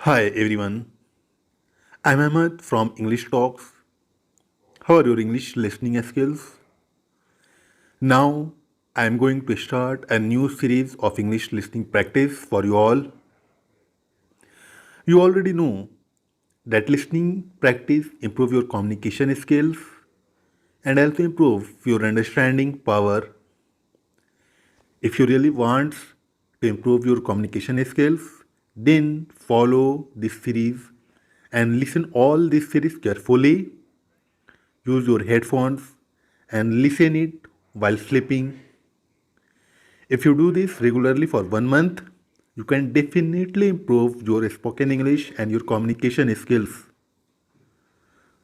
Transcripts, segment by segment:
Hi everyone, I'm Ahmed from English Talks. How are your English listening skills? Now I'm going to start a new series of English listening practice for you all. You already know that listening practice improve your communication skills and also improve your understanding power. If you really want to improve your communication skills, then follow this series and listen all this series carefully. Use your headphones and listen it while sleeping. If you do this regularly for 1 month, you can definitely improve your spoken English and your communication skills.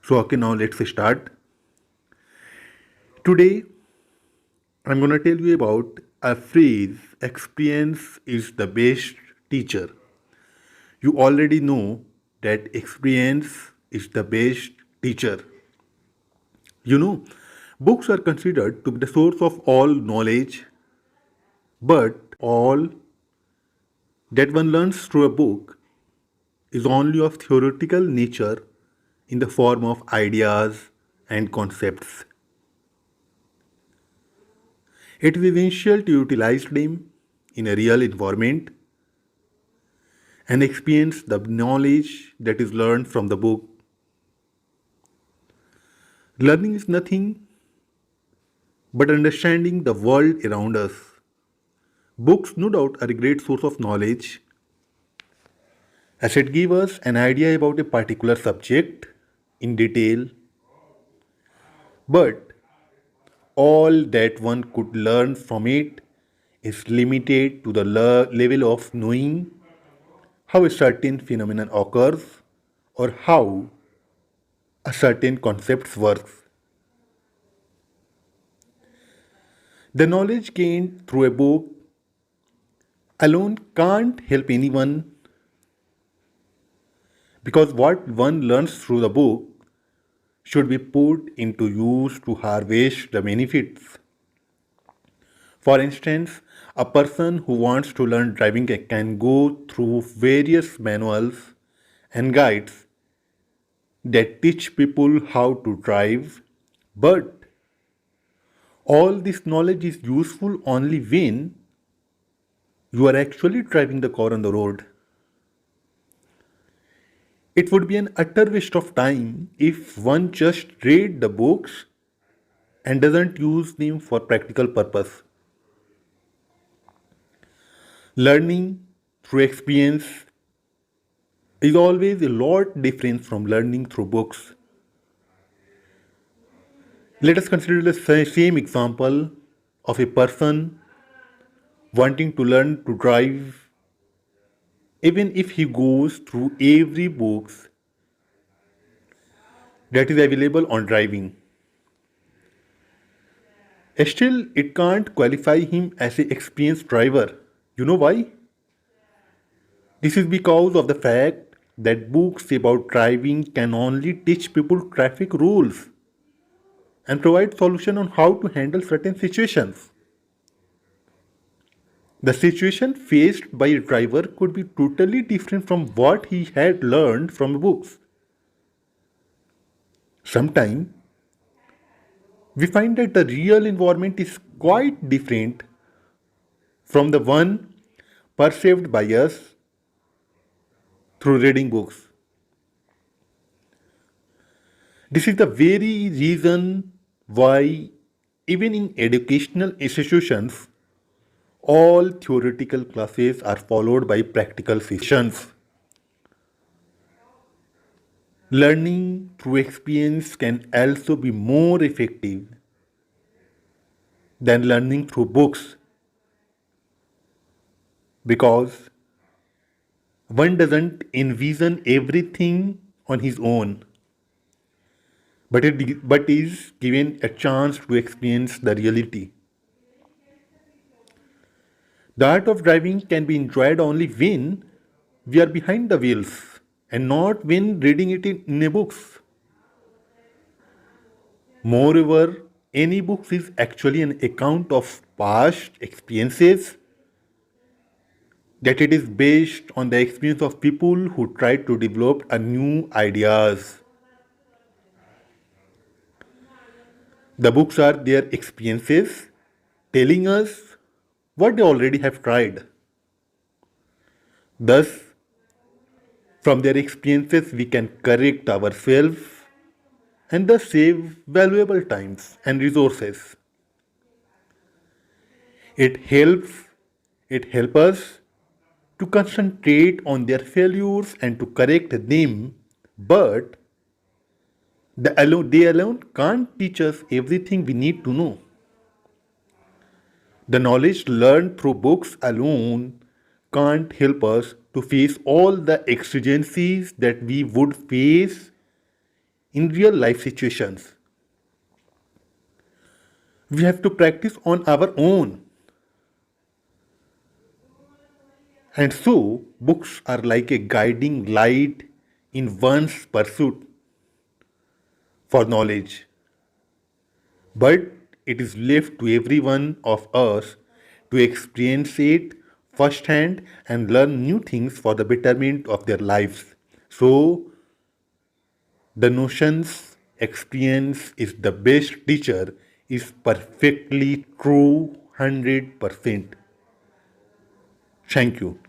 So okay, now let's start. Today I'm gonna tell you about a phrase, experience is the best teacher. You already know that experience is the best teacher. You know, books are considered to be the source of all knowledge, but all that one learns through a book is only of theoretical nature in the form of ideas and concepts. It is essential to utilize them in a real environment and experience the knowledge that is learned from the book. Learning is nothing but understanding the world around us. Books, no doubt, are a great source of knowledge as it gives us an idea about a particular subject in detail, but all that one could learn from it is limited to the level of knowing how a certain phenomenon occurs or how a certain concept works. The knowledge gained through a book alone can't help anyone because what one learns through the book should be put into use to harvest the benefits. For instance, a person who wants to learn driving can go through various manuals and guides that teach people how to drive, but all this knowledge is useful only when you are actually driving the car on the road. It would be an utter waste of time if one just read the books and doesn't use them for practical purpose. Learning through experience is always a lot different from learning through books. Let us consider the same example of a person wanting to learn to drive. Even if he goes through every books that is available on driving, still it can't qualify him as an experienced driver. You know why? This is because of the fact that books about driving can only teach people traffic rules and provide solution on how to handle certain situations. The situation faced by a driver could be totally different from what he had learned from books. Sometimes we find that the real environment is quite different from the one perceived by us through reading books. This is the very reason why, even in educational institutions, all theoretical classes are followed by practical sessions. Learning through experience can also be more effective than learning through books because one doesn't envision everything on his own, but is given a chance to experience the reality. The art of driving can be enjoyed only when we are behind the wheels and not when reading it in a books. Moreover, any book is actually an account of past experiences that it is based on the experience of people who try to develop a new ideas. The books are their experiences telling us what they already have tried. Thus, from their experiences, we can correct ourselves and thus save valuable times and resources. It helps it helps us to concentrate on their failures and to correct them, but they alone can't teach us everything we need to know. The knowledge learned through books alone can't help us to face all the exigencies that we would face in real life situations. We have to practice on our own. And so, books are like a guiding light in one's pursuit for knowledge. But it is left to every one of us to experience it firsthand and learn new things for the betterment of their lives. So, the notions experience is the best teacher is perfectly true 100%. Thank you.